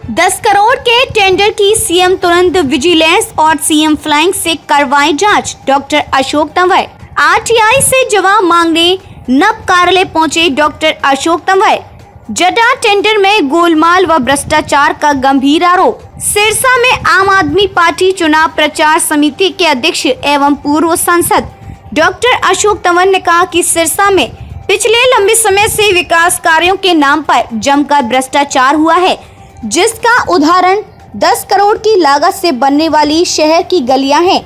10 करोड़ के टेंडर की सीएम तुरंत विजिलेंस और सीएम फ्लाइंग से करवाई जांच। डॉक्टर अशोक तंवर आरटीआई से जवाब मांगने नब कार्यालय पहुंचे। डॉक्टर अशोक तंवर जटा टेंडर में गोलमाल व भ्रष्टाचार का गंभीर आरोप। सिरसा में आम आदमी पार्टी चुनाव प्रचार समिति के अध्यक्ष एवं पूर्व सांसद डॉक्टर अशोक तंवर ने कहा कि सिरसा में पिछले लंबे समय से विकास कार्यों के नाम पर जमकर भ्रष्टाचार हुआ है, जिसका उदाहरण 10 करोड़ की लागत से बनने वाली शहर की गलियां हैं।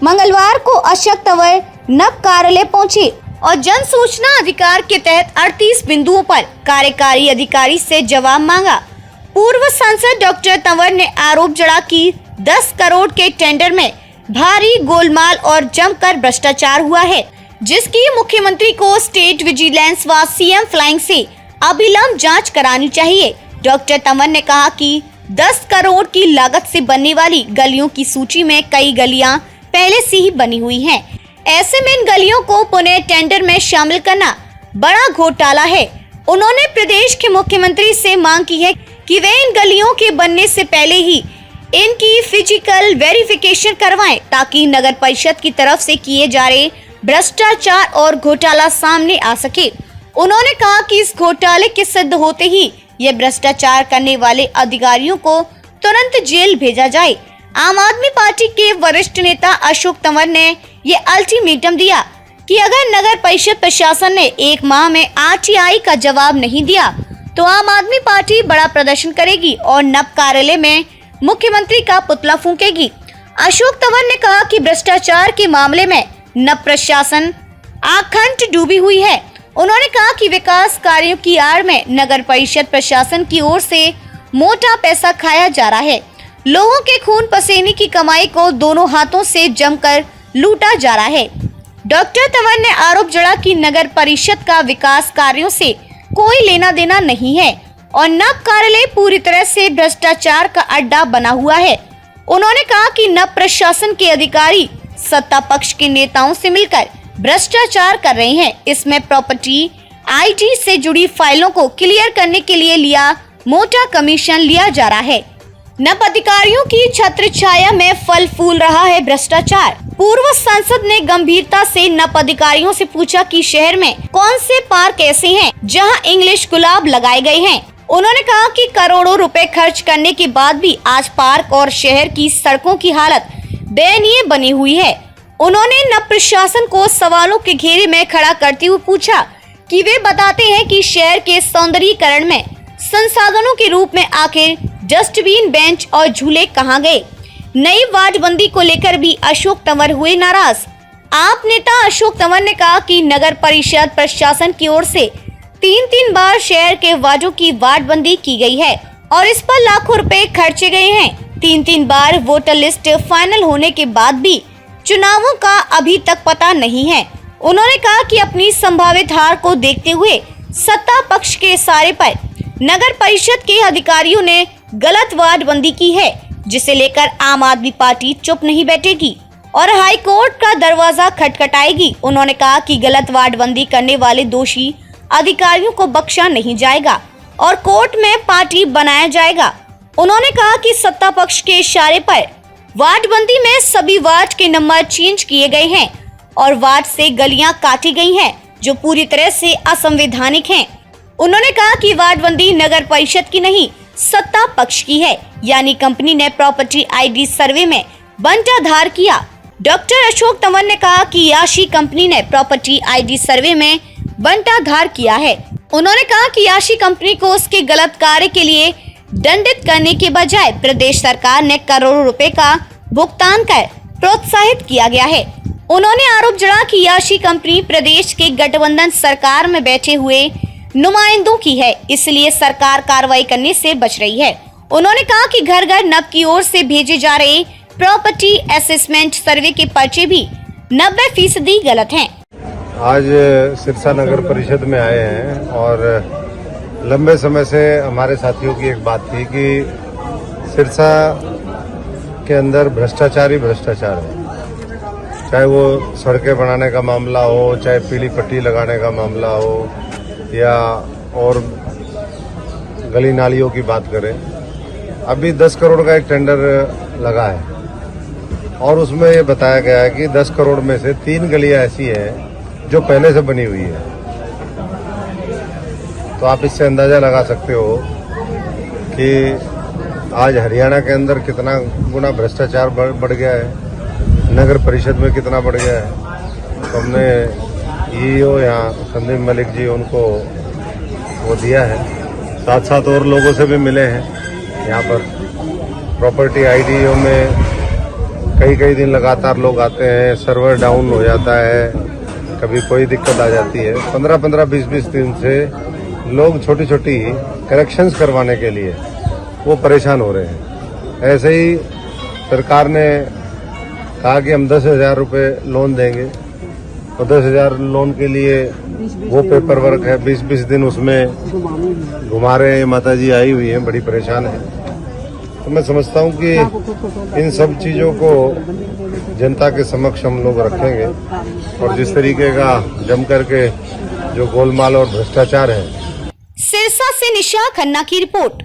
मंगलवार को अशोक तंवर नब कार्यालय पहुंचे और जन सूचना अधिकार के तहत 38 बिंदुओं पर कार्यकारी अधिकारी से जवाब मांगा। पूर्व सांसद डॉक्टर तंवर ने आरोप जड़ा कि 10 करोड़ के टेंडर में भारी गोलमाल और जमकर भ्रष्टाचार हुआ है, जिसकी मुख्यमंत्री को स्टेट विजिलेंस व सीएम फ्लाइंग से अविलंब जांच करानी चाहिए। डॉक्टर तंवर ने कहा कि 10 करोड़ की लागत से बनने वाली गलियों की सूची में कई गलियां पहले से ही बनी हुई हैं। ऐसे में इन गलियों को पुनः टेंडर में शामिल करना बड़ा घोटाला है। उन्होंने प्रदेश के मुख्यमंत्री से मांग की है कि वे इन गलियों के बनने से पहले ही इनकी फिजिकल वेरिफिकेशन करवाएं, ताकि नगर परिषद की तरफ से किए जा रहे भ्रष्टाचार और घोटाला सामने आ सके। उन्होंने कहा कि इस घोटाले के सिद्ध होते ही ये भ्रष्टाचार करने वाले अधिकारियों को तुरंत जेल भेजा जाए। आम आदमी पार्टी के वरिष्ठ नेता अशोक तंवर ने ये अल्टीमेटम दिया कि अगर नगर परिषद प्रशासन ने 1 माह में आरटीआई का जवाब नहीं दिया तो आम आदमी पार्टी बड़ा प्रदर्शन करेगी और नब कार्यालय में मुख्यमंत्री का पुतला फूंकेगी। अशोक तंवर ने कहा कि भ्रष्टाचार के मामले में नब प्रशासन आखंड डूबी हुई है। उन्होंने कहा कि विकास कार्यों की आड़ में नगर परिषद प्रशासन की ओर से मोटा पैसा खाया जा रहा है। लोगों के खून पसीने की कमाई को दोनों हाथों से जमकर लूटा जा रहा है। डॉक्टर तंवर ने आरोप जड़ा कि नगर परिषद का विकास कार्यों से कोई लेना देना नहीं है और नब कार्यालय पूरी तरह से भ्रष्टाचार का अड्डा बना हुआ है। उन्होंने कहा कि नब प्रशासन के अधिकारी सत्ता पक्ष के नेताओं से मिलकर भ्रष्टाचार कर रहे हैं। इसमें प्रॉपर्टी आईडी से जुड़ी फाइलों को क्लियर करने के लिए लिया मोटा कमीशन लिया जा रहा है। नब अधिकारियों की छत्र छाया में फल फूल रहा है भ्रष्टाचार। पूर्व सांसद ने गंभीरता से नब अधिकारियों से पूछा कि शहर में कौन से पार्क ऐसे हैं जहां इंग्लिश गुलाब लगाए गए हैं। उन्होंने कहा कि करोड़ों रुपए खर्च करने के बाद भी आज पार्क और शहर की सड़कों की हालत दयनीय बनी हुई है। उन्होंने नब प्रशासन को सवालों के घेरे में खड़ा करते हुए पूछा कि वे बताते हैं कि शहर के सौंदर्यीकरण में संसाधनों के रूप में आखिर डस्टबिन, बेंच और झूले कहां गए। नई वार्डबंदी को लेकर भी अशोक तंवर हुए नाराज। आप नेता अशोक तंवर ने कहा कि नगर परिषद प्रशासन की ओर से 3 बार शहर के वार्डों की वार्डबंदी की गई है और इस पर लाखों रुपए खर्चे गए हैं। 3 बार वोटर लिस्ट फाइनल होने के बाद भी चुनावों का अभी तक पता नहीं है। उन्होंने कहा कि अपनी संभावित हार को देखते हुए सत्ता पक्ष के इशारे पर नगर परिषद के अधिकारियों ने गलत वार्डबंदी की है, जिसे लेकर आम आदमी पार्टी चुप नहीं बैठेगी और हाई कोर्ट का दरवाजा खटखटाएगी। उन्होंने कहा कि गलत वार्डबंदी करने वाले दोषी अधिकारियों को बख्शा नहीं जाएगा और कोर्ट में पार्टी बनाया जाएगा। उन्होंने कहा कि सत्ता पक्ष के इशारे पर वार्डबंदी में सभी वार्ड के नंबर चेंज किए गए हैं और वार्ड से गलियां काटी गई हैं, जो पूरी तरह से असंवैधानिक हैं। उन्होंने कहा कि वार्डबंदी नगर परिषद की नहीं, सत्ता पक्ष की है, यानी कंपनी ने प्रॉपर्टी आईडी सर्वे में बंटाधार किया। डॉक्टर अशोक तंवर ने कहा कि याशी कंपनी ने प्रॉपर्टी आईडी सर्वे में बंटाधार किया है। उन्होंने कहा कि याशी कंपनी को उसके गलत कार्य के लिए दंडित करने के बजाय प्रदेश सरकार ने करोड़ों रुपए का भुगतान कर प्रोत्साहित किया गया है। उन्होंने आरोप जड़ा कि याशी कंपनी प्रदेश के गठबंधन सरकार में बैठे हुए नुमाइंदों की है, इसलिए सरकार कार्रवाई करने से बच रही है। उन्होंने कहा कि घर घर नब की ओर से भेजे जा रहे प्रॉपर्टी असेसमेंट सर्वे के पर्चे भी 90% गलत हैं। आज सिरसा नगर परिषद में आए हैं और लंबे समय से हमारे साथियों की एक बात थी कि सिरसा के अंदर भ्रष्टाचार ही भ्रष्टाचार है। चाहे वो सड़कें बनाने का मामला हो, चाहे पीली पट्टी लगाने का मामला हो या और गली नालियों की बात करें। अभी 10 करोड़ का एक टेंडर लगा है और उसमें ये बताया गया है कि 10 करोड़ में से 3 गलियां ऐसी हैं जो पहले से बनी हुई है। तो आप इससे अंदाजा लगा सकते हो कि आज हरियाणा के अंदर कितना गुना भ्रष्टाचार बढ़ गया है, नगर परिषद में कितना बढ़ गया है। तो हमने ईओ यहाँ संदीप मलिक जी उनको वो दिया है, साथ साथ और लोगों से भी मिले हैं। यहाँ पर प्रॉपर्टी आईडीओ में कई दिन लगातार लोग आते हैं, सर्वर डाउन हो जाता है, कभी कोई दिक्कत आ जाती है। 15-15, 20-20 दिन से लोग छोटी छोटी करेक्शंस करवाने के लिए वो परेशान हो रहे हैं। ऐसे ही सरकार ने कहा कि हम 10,000 रुपये लोन देंगे, तो 10,000 लोन के लिए वो पेपर वर्क है, 20-20 दिन उसमें घुमा रहे हैं। माता जी आई हुई हैं, बड़ी परेशान है। तो मैं समझता हूँ कि इन सब चीज़ों को जनता के समक्ष हम लोग रखेंगे और जिस तरीके का जम करके जो गोलमाल और भ्रष्टाचार है। सिरसा से निशा खन्ना की रिपोर्ट।